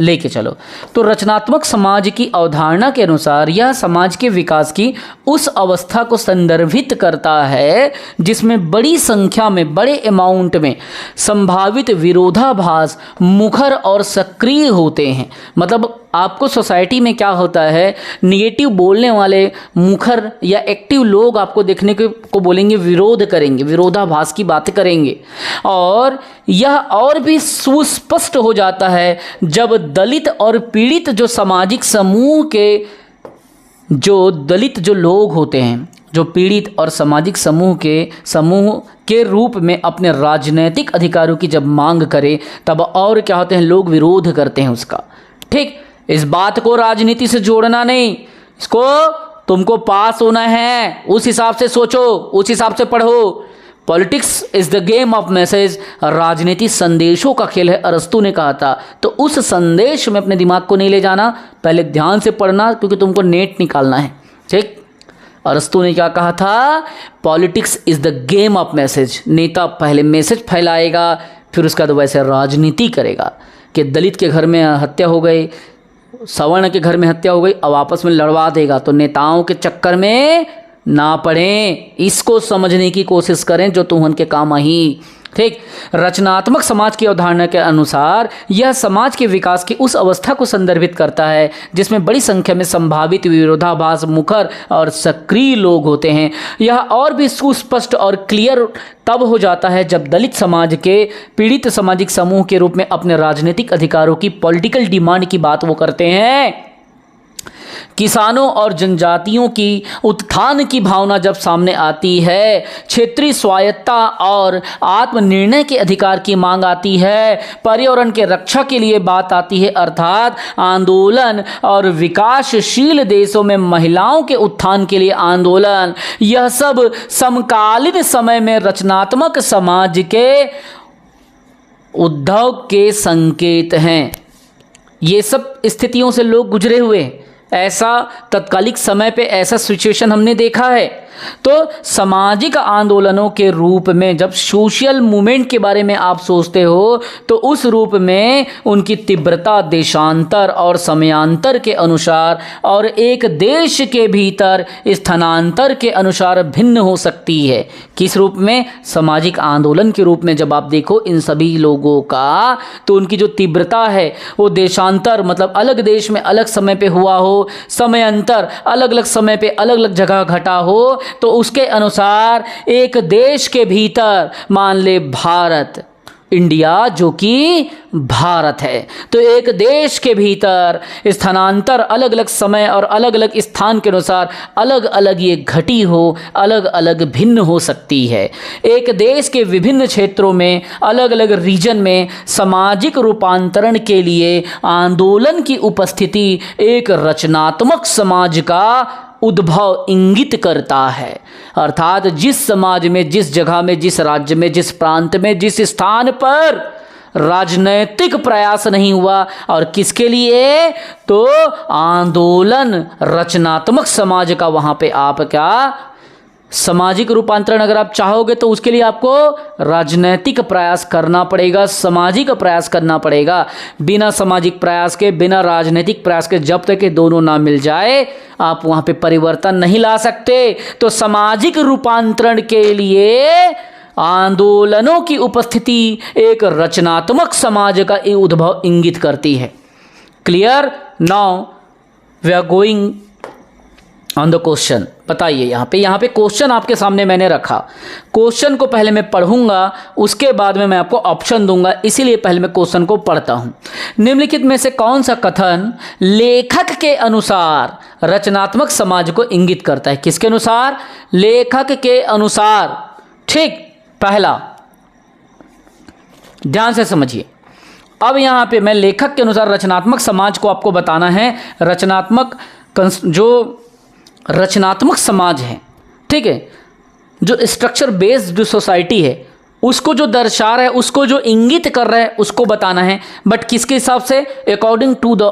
लेके चलो। तो रचनात्मक समाज की अवधारणा के अनुसार यह समाज के विकास की उस अवस्था को संदर्भित करता है जिसमें बड़ी संख्या में, बड़े अमाउंट में संभावित विरोधाभास मुखर और सक्रिय होते हैं। मतलब आपको सोसाइटी में क्या होता है, निगेटिव बोलने वाले मुखर या एक्टिव लोग आपको देखने को बोलेंगे, विरोध करेंगे, विरोधाभास की बातें करेंगे। और यह और भी सुस्पष्ट हो जाता है जब दलित और पीड़ित जो सामाजिक समूह के जो लोग होते हैं, जो पीड़ित और सामाजिक समूह के रूप में अपने राजनीतिक अधिकारों की जब मांग करे, तब और क्या होते हैं, लोग विरोध करते हैं उसका। ठीक, इस बात को राजनीति से जोड़ना नहीं, इसको तुमको पास होना है, उस हिसाब से सोचो, उस हिसाब से पढ़ो। Politics is the game of message, राजनीति संदेशों का खेल है, अरस्तु ने कहा था। तो उस संदेश में अपने दिमाग को नहीं ले जाना, पहले ध्यान से पढ़ना, क्योंकि तुमको नेट निकालना है। ठीक, अरस्तु ने क्या कहा था, politics is the game of message. नेता पहले मैसेज फैलाएगा, फिर उसका तो वैसे राजनीति करेगा कि दलित के घर में हत्या हो गई, सवर्ण के घर में हत्या हो गई, अब आपस में लड़वा देगा। तो नेताओं के चक्कर में ना पड़ें, इसको समझने की कोशिश करें जो तुम उनके काम आई। ठीक, रचनात्मक समाज की अवधारणा के अनुसार यह समाज के विकास की उस अवस्था को संदर्भित करता है जिसमें बड़ी संख्या में संभावित विरोधाभास मुखर और सक्रिय लोग होते हैं। यह और भी सुस्पष्ट और क्लियर तब हो जाता है जब दलित समाज के पीड़ित सामाजिक समूह के रूप में अपने राजनीतिक अधिकारों की, पॉलिटिकल डिमांड की बात वो करते हैं। किसानों और जनजातियों की उत्थान की भावना जब सामने आती है, क्षेत्रीय स्वायत्ता और आत्मनिर्णय के अधिकार की मांग आती है, पर्यावरण के रक्षा के लिए बात आती है, अर्थात आंदोलन और विकासशील देशों में महिलाओं के उत्थान के लिए आंदोलन, यह सब समकालीन समय में रचनात्मक समाज के उद्भव के संकेत हैं। ये सब स्थितियों से लोग गुजरे हुए हैं, ऐसा तत्कालिक समय पे ऐसा सिचुएशन हमने देखा है। तो सामाजिक आंदोलनों के रूप में जब सोशल मूवमेंट के बारे में आप सोचते हो, तो उस रूप में उनकी तीव्रता देशांतर और समयांतर के अनुसार और एक देश के भीतर स्थानांतर के अनुसार भिन्न हो सकती है। किस रूप में? सामाजिक आंदोलन के रूप में जब आप देखो इन सभी लोगों का, तो उनकी जो तीव्रता है वो देशांतर, मतलब अलग देश में अलग समय पे हुआ हो, समयांतर अलग अलग समय पे अलग अलग जगह घटा हो, तो उसके अनुसार एक देश के भीतर, मान ले भारत, इंडिया जो कि भारत है, तो एक देश के भीतर स्थानांतर अलग अलग समय और अलग अलग स्थान के अनुसार अलग अलग ये घटी हो, अलग अलग भिन्न हो सकती है। एक देश के विभिन्न क्षेत्रों में, अलग अलग रीजन में सामाजिक रूपांतरण के लिए आंदोलन की उपस्थिति एक रचनात्मक समाज का उद्भव इंगित करता है। अर्थात जिस समाज में, जिस जगह में, जिस राज्य में, जिस प्रांत में, जिस स्थान पर राजनैतिक प्रयास नहीं हुआ, और किसके लिए? तो आंदोलन, रचनात्मक समाज का, वहां पे आप क्या सामाजिक रूपांतरण अगर आप चाहोगे तो उसके लिए आपको राजनैतिक प्रयास करना पड़ेगा, सामाजिक प्रयास करना पड़ेगा। बिना सामाजिक प्रयास के, बिना राजनीतिक प्रयास के, जब तक ये दोनों ना मिल जाए, आप वहां पे परिवर्तन नहीं ला सकते। तो सामाजिक रूपांतरण के लिए आंदोलनों की उपस्थिति एक रचनात्मक समाज का उद्भव इंगित करती है। Clear? Now we are going on the question. बताइए, यहाँ पे क्वेश्चन आपके सामने मैंने रखा। क्वेश्चन को पहले मैं पढ़ूंगा, उसके बाद में मैं आपको ऑप्शन दूंगा, इसीलिए पहले मैं क्वेश्चन को पढ़ता हूं। निम्नलिखित में से कौन सा कथन लेखक के अनुसार रचनात्मक समाज को इंगित करता है? किसके अनुसार? लेखक के अनुसार। ठीक, पहला, ध्यान से समझिए। अब यहाँ पे मैं लेखक के अनुसार रचनात्मक समाज को आपको बताना है। रचनात्मक समाज है, ठीक है, जो स्ट्रक्चर बेस्ड सोसाइटी है, उसको जो दर्शा रहा है, उसको जो इंगित कर रहा है, उसको बताना है। बट किसके हिसाब से? अकॉर्डिंग टू द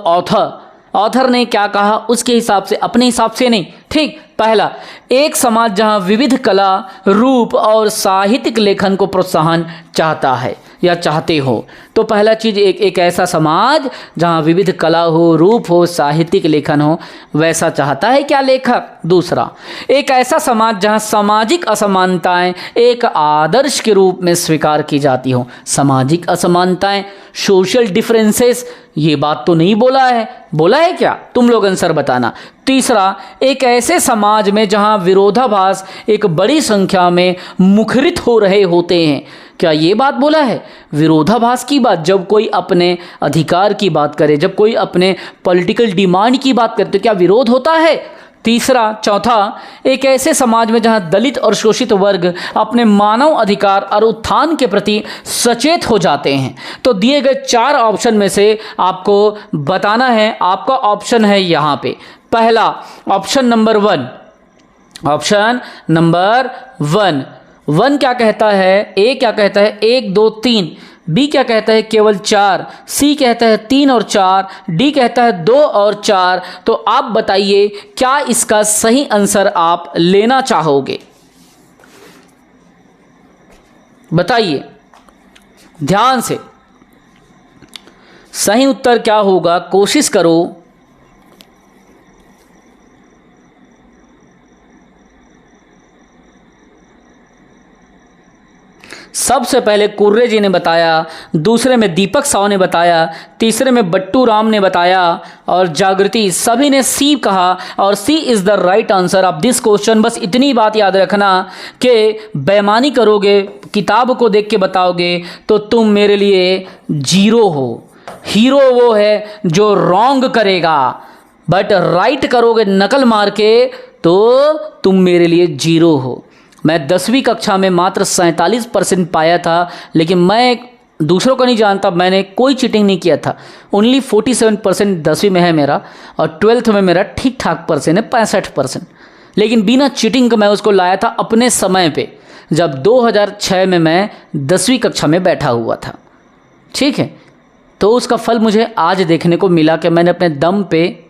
ऑथर ने क्या कहा उसके हिसाब से, अपने हिसाब से नहीं। ठीक, पहला, एक समाज जहां विविध कला, रूप और साहित्यिक लेखन को प्रोत्साहन चाहता है। या चाहते हो? तो पहला चीज़ एक ऐसा समाज जहाँ विविध कला हो, रूप हो, साहित्यिक लेखन हो, वैसा चाहता है क्या लेखक? दूसरा, एक ऐसा समाज जहाँ सामाजिक असमानताएं एक आदर्श के रूप में स्वीकार की जाती हो। सामाजिक असमानताएं, सोशल डिफरेंसेस, ये बात तो नहीं बोला है, बोला है क्या? तुम लोग आंसर बताना। तीसरा, एक ऐसे समाज में जहां विरोधाभास एक बड़ी संख्या में मुखरित हो रहे होते हैं, क्या ये बात बोला है? विरोधाभास की बात, जब कोई अपने अधिकार की बात करे, जब कोई अपने पॉलिटिकल डिमांड की बात करे, तो क्या विरोध होता है? चौथा, एक ऐसे समाज में जहां दलित और शोषित वर्ग अपने मानव अधिकार और उत्थान के प्रति सचेत हो जाते हैं। तो दिए गए 4 ऑप्शन में से आपको बताना है, आपका ऑप्शन है यहां पे पहला, ऑप्शन नंबर 1। ऑप्शन नंबर 1 क्या कहता है? ए क्या कहता है? 1 2 3। बी क्या कहता है? केवल 4। सी कहता है 3 और 4। डी कहता है 2 और 4। तो आप बताइए, क्या इसका सही आंसर आप लेना चाहोगे? बताइए ध्यान से, सही उत्तर क्या होगा? कोशिश करो। सबसे पहले कुर्रे जी ने बताया, दूसरे में दीपक साव ने बताया, तीसरे में बट्टू राम ने बताया और जागृति, सभी ने सी कहा और C is the right answer of this question. बस इतनी बात याद रखना कि बेईमानी करोगे, किताब को देख के बताओगे तो तुम मेरे लिए 0 हो। हीरो वो है जो रॉन्ग करेगा, बट राइट करोगे नकल मार के तो तुम मेरे लिए 0 हो। मैं 10वीं कक्षा में मात्र 47% पाया था, लेकिन मैं दूसरों को नहीं जानता, मैंने कोई चीटिंग नहीं किया था। ओनली 47% 10वीं में है मेरा, और 12th में मेरा ठीक ठाक परसेंट है 65%। लेकिन बिना चीटिंग का मैं उसको लाया था अपने समय पे, जब 2006 में मैं 10वीं कक्षा में बैठा हुआ था। ठीक है, तो उसका फल मुझे आज देखने को मिला कि मैंने अपने दम पे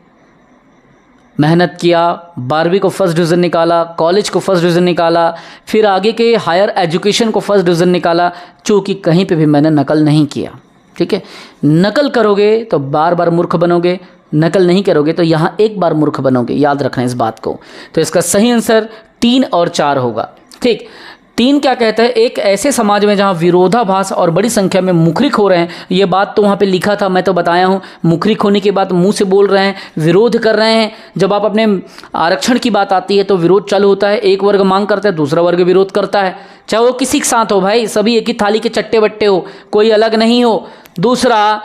मेहनत किया, 12वीं को फर्स्ट डिवीज़न निकाला, कॉलेज को फर्स्ट डिवीज़न निकाला, फिर आगे के हायर एजुकेशन को फर्स्ट डिवीज़न निकाला, चूँकि कहीं पे भी मैंने नकल नहीं किया। ठीक है, नकल करोगे तो बार बार मूर्ख बनोगे, नकल नहीं करोगे तो यहाँ एक बार मूर्ख बनोगे, याद रखना इस बात को। तो इसका सही आंसर 3 और 4 होगा। ठीक, 3 क्या कहता है? एक ऐसे समाज में जहाँ विरोधाभास और बड़ी संख्या में मुखरिक हो रहे हैं, ये बात तो वहाँ पे लिखा था, मैं तो बताया हूँ। मुखरिक होने की बात मुंह से बोल रहे हैं, विरोध कर रहे हैं। जब आप अपने आरक्षण की बात आती है तो विरोध चालू होता है, एक वर्ग मांग करता है, दूसरा वर्ग विरोध करता है, चाहे वो किसी के साथ हो भाई, सभी एक ही थाली के चट्टे बट्टे हो, कोई अलग नहीं हो। दूसरा,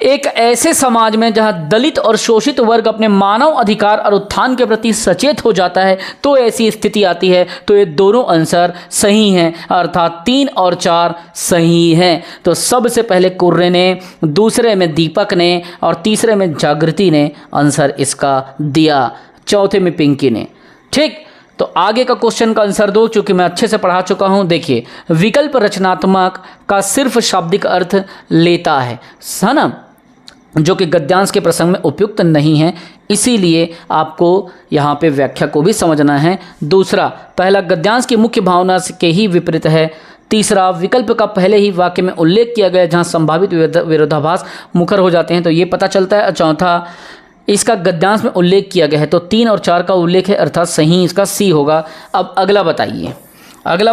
एक ऐसे समाज में जहां दलित और शोषित वर्ग अपने मानव अधिकार और उत्थान के प्रति सचेत हो जाता है, तो ऐसी स्थिति आती है। तो ये दोनों आंसर सही हैं, अर्थात 3 और 4 सही हैं। तो सबसे पहले कुर्रे ने, दूसरे में दीपक ने और तीसरे में जागृति ने आंसर इसका दिया, चौथे में पिंकी ने। ठीक, तो आगे का क्वेश्चन का आंसर दो, चूंकि मैं अच्छे से पढ़ा चुका हूं। देखिए, विकल्प रचनात्मक का सिर्फ शाब्दिक अर्थ लेता है ना, जो कि गद्यांश के प्रसंग में उपयुक्त नहीं है, इसीलिए आपको यहाँ पे व्याख्या को भी समझना है। दूसरा, पहला गद्यांश की मुख्य भावना के ही विपरीत है। तीसरा, विकल्प का पहले ही वाक्य में उल्लेख किया गया जहाँ संभावित विरोधाभास मुखर हो जाते हैं, तो ये पता चलता है। चौथा, इसका गद्यांश में उल्लेख किया गया है, तो 3 और 4 का उल्लेख है, अर्थात सही इसका सी होगा। अब अगला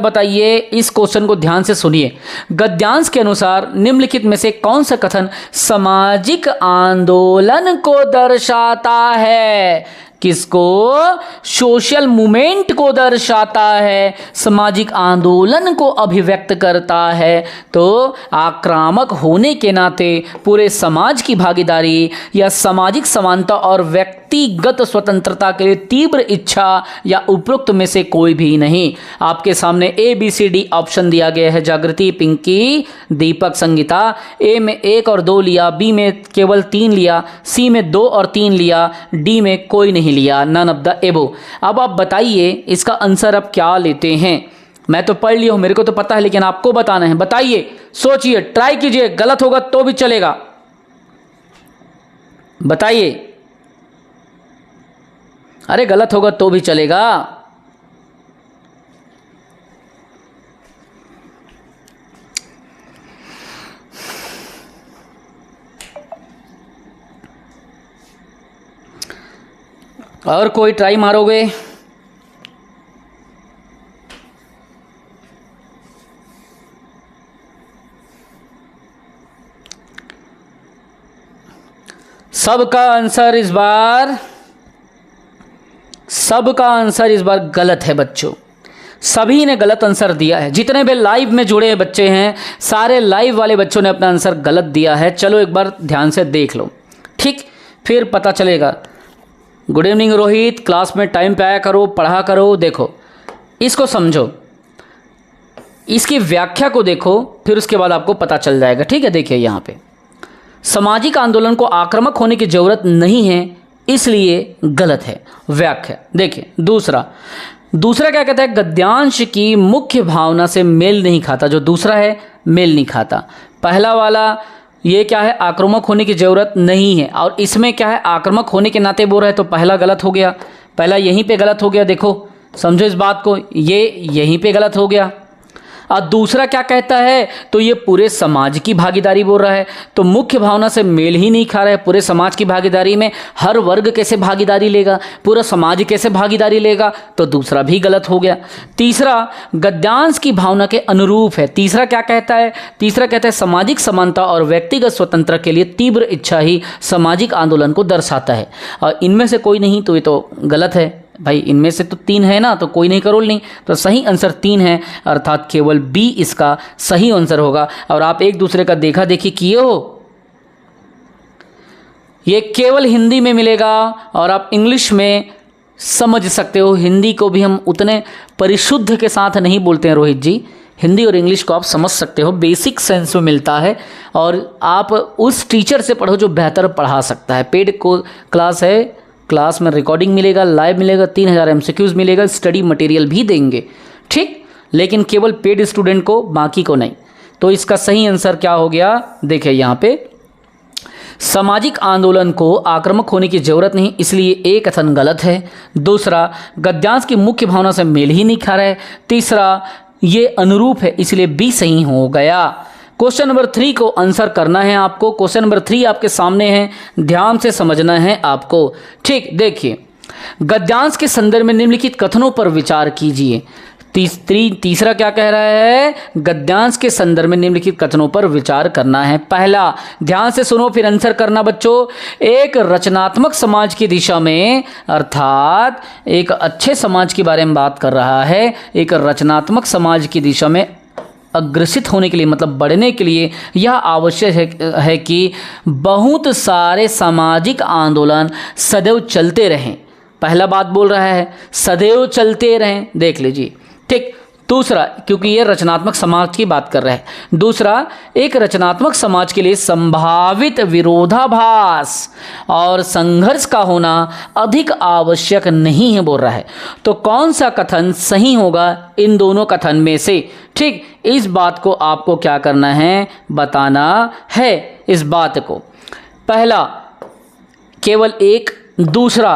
बताइए, इस क्वेश्चन को ध्यान से सुनिए। गद्यांश के अनुसार निम्नलिखित में से कौन सा कथन सामाजिक आंदोलन को दर्शाता है? किसको? सोशल मूवमेंट को दर्शाता है, सामाजिक आंदोलन को अभिव्यक्त करता है। तो आक्रामक होने के नाते पूरे समाज की भागीदारी या सामाजिक समानता और व्यक्तिगत स्वतंत्रता के लिए तीव्र इच्छा या उपरोक्त में से कोई भी नहीं। आपके सामने ABCD ऑप्शन दिया गया है, जागृति, पिंकी, दीपक, संगीता। ए में 1 और 2 लिया, बी में केवल 3 लिया, सी में 2 और 3 लिया, डी में कोई नहीं लिया, नन ऑफ द एबो। अब आप बताइए इसका आंसर आप क्या लेते हैं? मैं तो पढ़ लिया हूं, मेरे को तो पता है, लेकिन आपको बताना है। बताइए, सोचिए, ट्राई कीजिए, गलत होगा तो भी चलेगा। बताइए, अरे गलत होगा तो भी चलेगा। और कोई ट्राई मारोगे? सबका आंसर इस बार गलत है बच्चों। सभी ने गलत आंसर दिया है। जितने भी लाइव में जुड़े बच्चे हैं, सारे लाइव वाले बच्चों ने अपना आंसर गलत दिया है। चलो एक बार ध्यान से देख लो, ठीक, फिर पता चलेगा। गुड इवनिंग रोहित, क्लास में टाइम पे आया करो, पढ़ा करो। देखो इसको समझो, इसकी व्याख्या को देखो, फिर उसके बाद आपको पता चल जाएगा। ठीक है, देखिए यहाँ पे सामाजिक आंदोलन को आक्रामक होने की जरूरत नहीं है, इसलिए गलत है। व्याख्या देखिए। दूसरा क्या कहता है? गद्यांश की मुख्य भावना से मेल नहीं खाता। जो दूसरा है मेल नहीं खाता। पहला वाला ये क्या है? आक्रामक होने की जरूरत नहीं है, और इसमें क्या है? आक्रामक होने के नाते बोल रहा है, तो पहला गलत हो गया। पहला यहीं पे गलत हो गया। देखो समझो इस बात को, ये यहीं पे गलत हो गया। और दूसरा क्या कहता है? तो ये पूरे समाज की भागीदारी बोल रहा है, तो मुख्य भावना से मेल ही नहीं खा रहा है। पूरे समाज की भागीदारी में हर वर्ग कैसे भागीदारी लेगा, पूरा समाज कैसे भागीदारी लेगा? तो दूसरा भी गलत हो गया। तीसरा गद्यांश की भावना के अनुरूप है। तीसरा क्या कहता है? तीसरा कहता है सामाजिक समानता और व्यक्तिगत स्वतंत्रता के लिए तीव्र इच्छा ही सामाजिक आंदोलन को दर्शाता है। और इनमें से कोई नहीं, तो ये तो गलत है भाई। इनमें से तो 3 है ना, तो कोई नहीं करोल नहीं, तो सही आंसर 3 है, अर्थात केवल बी इसका सही आंसर होगा। और आप एक दूसरे का देखा देखी किए हो, ये केवल हिंदी में मिलेगा और आप इंग्लिश में समझ सकते हो। हिंदी को भी हम उतने परिशुद्ध के साथ नहीं बोलते हैं रोहित जी। हिंदी और इंग्लिश को आप समझ सकते हो, बेसिक सेंस में मिलता है। और आप उस टीचर से पढ़ो जो बेहतर पढ़ा सकता है। पेड को क्लास है, क्लास में रिकॉर्डिंग मिलेगा, लाइव मिलेगा, 3000 MCQs मिलेगा, स्टडी मटेरियल भी देंगे, ठीक, लेकिन केवल पेड स्टूडेंट को, बाकी को नहीं। तो इसका सही आंसर क्या हो गया? देखिए यहाँ पे सामाजिक आंदोलन को आक्रामक होने की जरूरत नहीं, इसलिए ए कथन गलत है। दूसरा गद्यांश की मुख्य भावना से मेल ही नहीं खा रहा है। तीसरा ये अनुरूप है, इसलिए बी सही हो गया। क्वेश्चन नंबर 3 को आंसर करना है आपको। क्वेश्चन नंबर 3 आपके सामने है, ध्यान से समझना है आपको, ठीक। देखिए गद्यांश के संदर्भ में निम्नलिखित कथनों पर विचार कीजिए। तीसरा क्या कह रहा है? गद्यांश के संदर्भ में निम्नलिखित कथनों पर विचार करना है। पहला, ध्यान से सुनो फिर आंसर करना बच्चों। एक रचनात्मक समाज की दिशा में, अर्थात एक अच्छे समाज के बारे में बात कर रहा है। एक रचनात्मक समाज की दिशा में अग्रसित होने के लिए, मतलब बढ़ने के लिए यह आवश्यक है कि बहुत सारे सामाजिक आंदोलन सदैव चलते रहें। पहला बात बोल रहा है सदैव चलते रहें, देख लीजिए, ठीक। दूसरा, क्योंकि ये रचनात्मक समाज की बात कर रहा है। दूसरा, एक रचनात्मक समाज के लिए संभावित विरोधाभास और संघर्ष का होना अधिक आवश्यक नहीं है बोल रहा है। तो कौन सा कथन सही होगा इन दोनों कथन में से? ठीक, इस बात को आपको क्या करना है? बताना है इस बात को। पहला केवल 1, दूसरा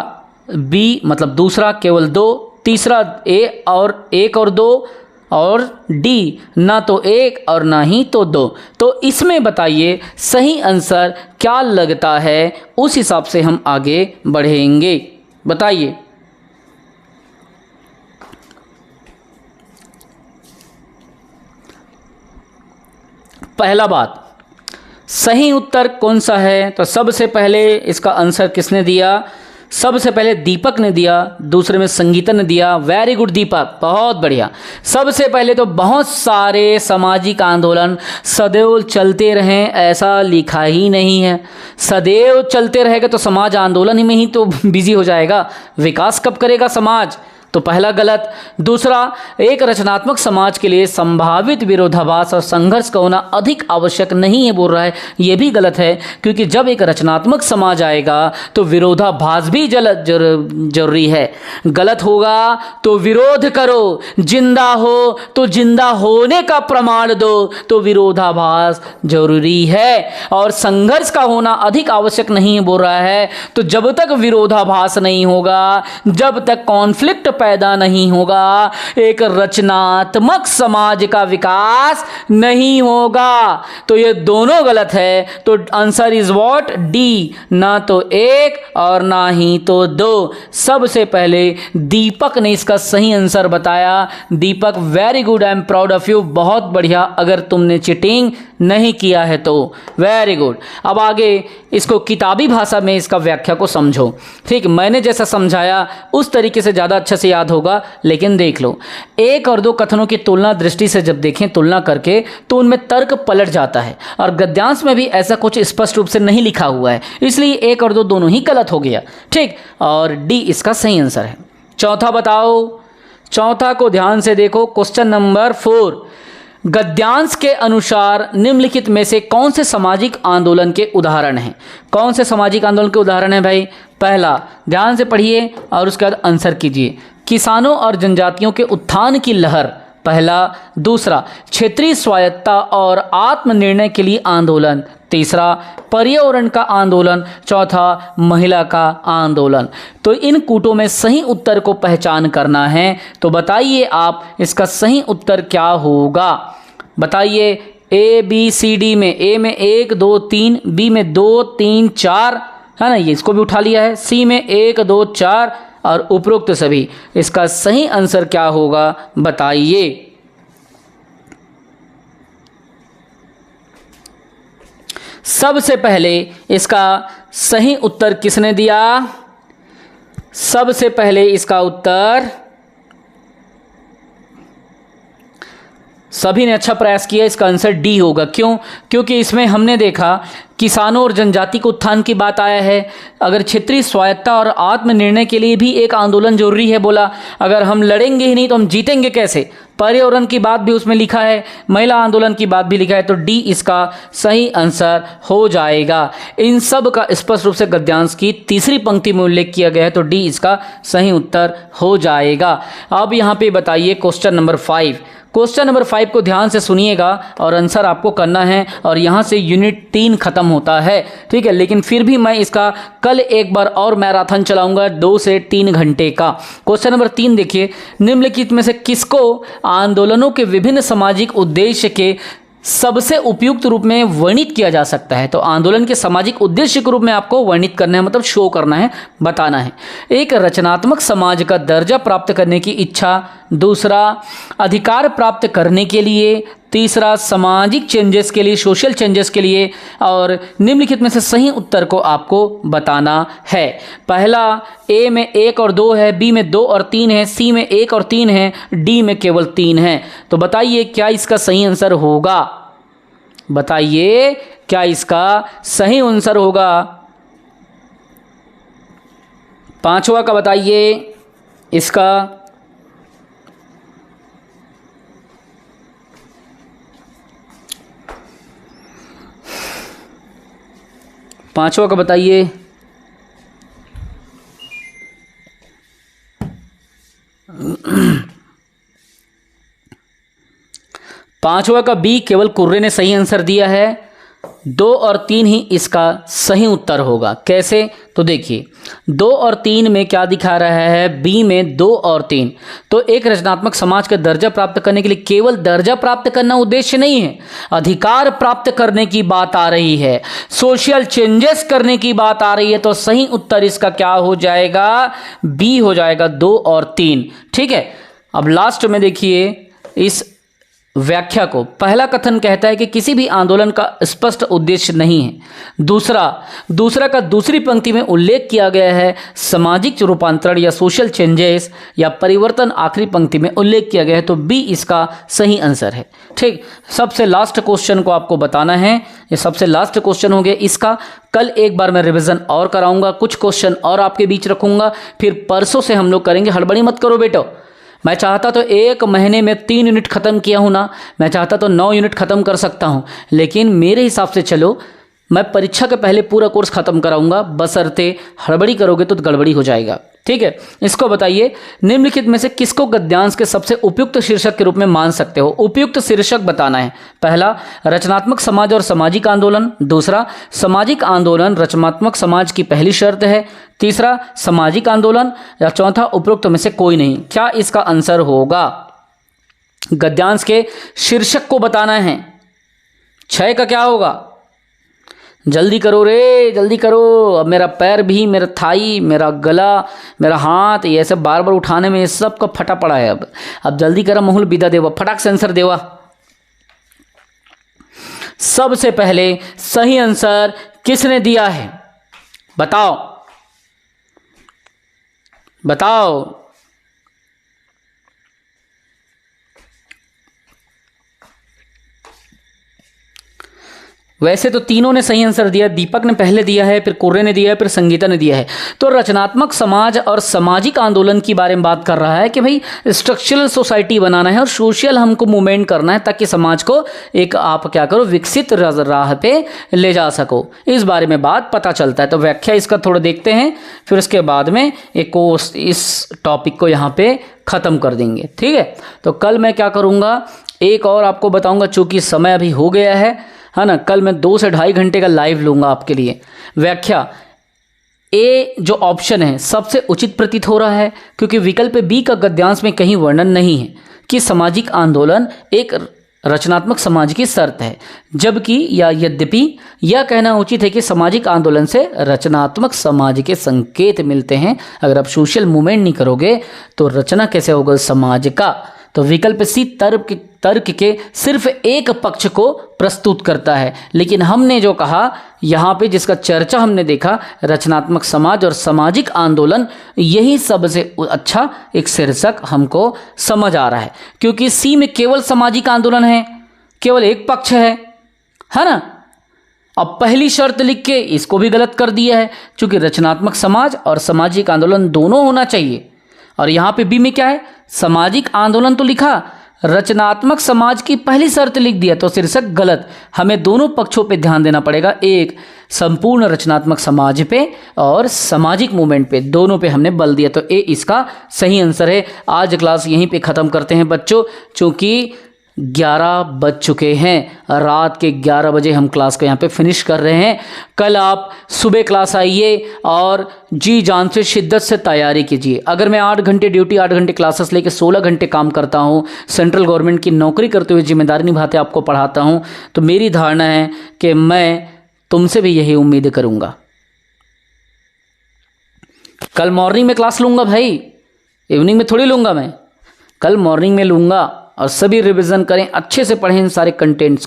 बी मतलब दूसरा केवल 2, तीसरा ए और 1 और 2, और डी ना तो 1 और ना ही तो 2। तो इसमें बताइए सही आंसर क्या लगता है, उस हिसाब से हम आगे बढ़ेंगे। बताइए। पहला बात, सही उत्तर कौन सा है? तो सबसे पहले इसका आंसर किसने दिया? सबसे पहले दीपक ने दिया, दूसरे में संगीता ने दिया। वेरी गुड दीपक, बहुत बढ़िया। सबसे पहले तो बहुत सारे सामाजिक आंदोलन सदैव चलते रहें ऐसा लिखा ही नहीं है। सदैव चलते रहेगा तो समाज आंदोलन ही में ही तो बिजी हो जाएगा, विकास कब करेगा समाज? तो पहला गलत। दूसरा, एक रचनात्मक समाज के लिए संभावित विरोधाभास और संघर्ष का होना अधिक आवश्यक नहीं है बोल रहा है, यह भी गलत है, क्योंकि जब एक रचनात्मक समाज आएगा तो विरोधाभास भी जरूरी है। गलत होगा तो विरोध करो, जिंदा हो तो जिंदा होने का प्रमाण दो, तो विरोधाभास जरूरी है। और संघर्ष का होना अधिक आवश्यक नहीं बोल रहा है, तो जब तक विरोधाभास नहीं होगा, जब तक कॉन्फ्लिक्ट पैदा नहीं होगा, एक रचनात्मक समाज का विकास नहीं होगा। तो ये दोनों गलत है। तो आंसर इज व्हाट? डी, ना तो एक और ना ही तो दो। सबसे पहले दीपक ने इसका सही आंसर बताया। Deepak, very good, I am proud of you, बहुत बढ़िया। अगर तुमने चीटिंग नहीं किया है तो वेरी गुड। अब आगे इसको किताबी भाषा में इसका व्याख्या को समझो। ठीक, मैंने जैसा समझाया उस तरीके से ज़्यादा अच्छे से याद होगा। लेकिन देख लो, एक और दो कथनों की तुलना दृष्टि से जब देखें, तुलना करके, तो उनमें तर्क पलट जाता है। और गद्यांश में भी ऐसा कुछ स्पष्ट रूप से नहीं लिखा हुआ है, इसलिए एक और दो दोनों ही गलत हो गया। ठीक, और डी इसका सही आंसर है। चौथा बताओ, चौथा को ध्यान से देखो, क्वेश्चन नंबर 4। गद्यांश के अनुसार निम्नलिखित में से कौन से सामाजिक आंदोलन के उदाहरण हैं? कौन से सामाजिक आंदोलन के उदाहरण हैं भाई? पहला, ध्यान से पढ़िए और उसके बाद आंसर कीजिए। किसानों और जनजातियों के उत्थान की लहर, पहला। दूसरा, क्षेत्रीय स्वायत्तता और आत्मनिर्णय के लिए आंदोलन। तीसरा, पर्यावरण का आंदोलन। चौथा, महिला का आंदोलन। तो इन कूटों में सही उत्तर को पहचान करना है। तो बताइए आप, इसका सही उत्तर क्या होगा? बताइए। ए बी सी डी में, ए में 1 2 3, बी में 2 3 4, है ना, ये इसको भी उठा लिया है। सी में 1 2 4 और उपरोक्त सभी। इसका सही आंसर क्या होगा बताइए। सबसे पहले इसका सही उत्तर किसने दिया? सबसे पहले इसका उत्तर सभी ने अच्छा प्रयास किया। इसका आंसर डी होगा। क्यों? क्योंकि इसमें हमने देखा किसानों और जनजाति के उत्थान की बात आया है। अगर क्षेत्रीय स्वायत्तता और आत्मनिर्णय के लिए भी एक आंदोलन जरूरी है बोला। अगर हम लड़ेंगे ही नहीं तो हम जीतेंगे कैसे? पर्यावरण की बात भी उसमें लिखा है, महिला आंदोलन की बात भी लिखा है। तो डी इसका सही आंसर हो जाएगा। इन सब का स्पष्ट रूप से गद्यांश की तीसरी पंक्ति में उल्लेख किया गया है। तो डी इसका सही उत्तर हो जाएगा। अब यहाँ पे बताइए क्वेश्चन नंबर 5। क्वेश्चन नंबर 5 को ध्यान से सुनिएगा और आंसर आपको करना है। और यहाँ से यूनिट 3 खत्म होता है। ठीक है, लेकिन फिर भी मैं इसका कल एक बार और मैराथन चलाऊंगा 2 से 3 घंटे का। क्वेश्चन नंबर 3 देखिए, निम्नलिखित में से किसको आंदोलनों के विभिन्न सामाजिक उद्देश्य के सबसे उपयुक्त रूप में वर्णित किया जा सकता है? तो आंदोलन के सामाजिक उद्देश्य के रूप में आपको वर्णित करना है, मतलब शो करना है, बताना है। एक, रचनात्मक समाज का दर्जा प्राप्त करने की इच्छा। दूसरा, अधिकार प्राप्त करने के लिए। तीसरा, सामाजिक चेंजेस के लिए, सोशल चेंजेस के लिए। और निम्नलिखित में से सही उत्तर को आपको बताना है। पहला, ए में 1 और 2 है, बी में 2 और 3 है, सी में 1 और 3 है, डी में केवल 3 है। तो बताइए क्या इसका सही आंसर होगा? बताइए क्या इसका सही आंसर होगा? पांचवा का बताइए इसका। पांचवा का बताइए। पांचवा का बी, केवल कुर्रे ने सही आंसर दिया है। 2 और 3 ही इसका सही उत्तर होगा। कैसे? तो देखिए, 2 और 3 में क्या दिखा रहा है? बी में 2 और 3। तो एक रचनात्मक समाज का दर्जा प्राप्त करने के लिए केवल दर्जा प्राप्त करना उद्देश्य नहीं है, अधिकार प्राप्त करने की बात आ रही है, सोशल चेंजेस करने की बात आ रही है। तो सही उत्तर इसका क्या हो जाएगा? बी हो जाएगा, 2 और 3। ठीक है, अब लास्ट में देखिए इस व्याख्या को। पहला कथन कहता है कि किसी भी आंदोलन का स्पष्ट उद्देश्य नहीं है। दूसरा का दूसरी पंक्ति में उल्लेख किया गया है सामाजिक रूपांतरण या सोशल चेंजेस या परिवर्तन, आखिरी पंक्ति में उल्लेख किया गया है। तो बी इसका सही आंसर है। ठीक, सबसे लास्ट क्वेश्चन को आपको बताना है। ये सबसे लास्ट क्वेश्चन हो गया इसका। कल एक बार मैं रिवीजन और कराऊंगा, कुछ क्वेश्चन और आपके बीच रखूंगा, फिर परसों से हम लोग करेंगे। हड़बड़ी मत करो बेटो। मैं चाहता तो 1 महीने में 3 यूनिट ख़त्म किया हूँ ना, मैं चाहता तो 9 यूनिट ख़त्म कर सकता हूँ, लेकिन मेरे हिसाब से चलो मैं परीक्षा के पहले पूरा कोर्स ख़त्म कराऊंगा, बशर्ते हड़बड़ी करोगे तो गड़बड़ी हो जाएगा। ठीक है, इसको बताइए, निम्नलिखित में से किसको गद्यांश के सबसे उपयुक्त शीर्षक के रूप में मान सकते हो? उपयुक्त शीर्षक बताना है। पहला, रचनात्मक समाज और सामाजिक आंदोलन। दूसरा, सामाजिक आंदोलन रचनात्मक समाज की पहली शर्त है। तीसरा, सामाजिक आंदोलन। या चौथा, उपयुक्त में से कोई नहीं। क्या इसका आंसर होगा? गद्यांश के शीर्षक को बताना है। 6 का क्या होगा? जल्दी करो रे, जल्दी करो। अब मेरा पैर भी, मेरा थाई, मेरा गला, मेरा हाथ, ये सब बार बार उठाने में ये सब का फटा पड़ा है। अब जल्दी करो महुल विदा देवा, फटाक से आंसर देवा। सबसे पहले सही आंसर किसने दिया है? बताओ बताओ। वैसे तो तीनों ने सही आंसर दिया। दीपक ने पहले दिया है, फिर कुर्रे ने दिया है, फिर संगीता ने दिया है। तो रचनात्मक समाज और सामाजिक आंदोलन के बारे में बात कर रहा है कि भाई स्ट्रक्चरल सोसाइटी बनाना है और सोशल हमको मूवमेंट करना है ताकि समाज को एक आप क्या करो, विकसित राह पे ले जा सको। इस बारे में बात पता चलता है। तो व्याख्या इसका थोड़ा देखते हैं, फिर उसके बाद में एक कोर्स इस टॉपिक को यहाँ पे ख़त्म कर देंगे। ठीक है, तो कल मैं क्या करूँगा, एक और आपको बताऊँगा, चूँकि समय अभी हो गया है ना। कल मैं 2 से 2.5 घंटे का लाइव लूँगा आपके लिए। व्याख्या ए जो ऑप्शन है सबसे उचित प्रतीत हो रहा है, क्योंकि विकल्प बी का गद्यांश में कहीं वर्णन नहीं है कि सामाजिक आंदोलन एक रचनात्मक समाज की शर्त है, जबकि या यद्यपि यह कहना उचित है कि सामाजिक आंदोलन से रचनात्मक समाज के संकेत मिलते हैं। अगर आप सोशल मूवमेंट नहीं करोगे तो रचना कैसे होगा समाज का? तो विकल्प सी तर्क के सिर्फ एक पक्ष को प्रस्तुत करता है। लेकिन हमने जो कहा यहाँ पे, जिसका चर्चा हमने देखा, रचनात्मक समाज और सामाजिक आंदोलन, यही सबसे अच्छा एक शीर्षक हमको समझ आ रहा है, क्योंकि सी में केवल सामाजिक आंदोलन है, केवल एक पक्ष है ना। अब पहली शर्त लिख के इसको भी गलत कर दिया है, क्योंकि रचनात्मक समाज और सामाजिक आंदोलन दोनों होना चाहिए। और यहाँ पे बी में क्या है, सामाजिक आंदोलन तो लिखा, रचनात्मक समाज की पहली शर्त लिख दिया, तो शीर्षक गलत। हमें दोनों पक्षों पे ध्यान देना पड़ेगा, एक संपूर्ण रचनात्मक समाज पे और सामाजिक मूवमेंट पे, दोनों पे हमने बल दिया। तो ए इसका सही आंसर है। आज क्लास यहीं पे ख़त्म करते हैं बच्चों, चूँकि 11 बज चुके हैं। रात के 11 बजे हम क्लास को यहाँ पे फिनिश कर रहे हैं। कल आप सुबह क्लास आइए और जी जान से शिद्दत से तैयारी कीजिए। अगर मैं 8 घंटे ड्यूटी, 8 घंटे क्लासेस लेके 16 घंटे काम करता हूँ, सेंट्रल गवर्नमेंट की नौकरी करते हुए जिम्मेदारी निभाते आपको पढ़ाता हूँ, तो मेरी धारणा है कि मैं तुमसे भी यही उम्मीद करूँगा। कल मॉर्निंग में क्लास लूँगा भाई, इवनिंग में थोड़ी लूँगा मैं, कल मॉर्निंग में लूँगा। और सभी रिवीजन करें, अच्छे से पढ़ें इन सारे कंटेंट्स को।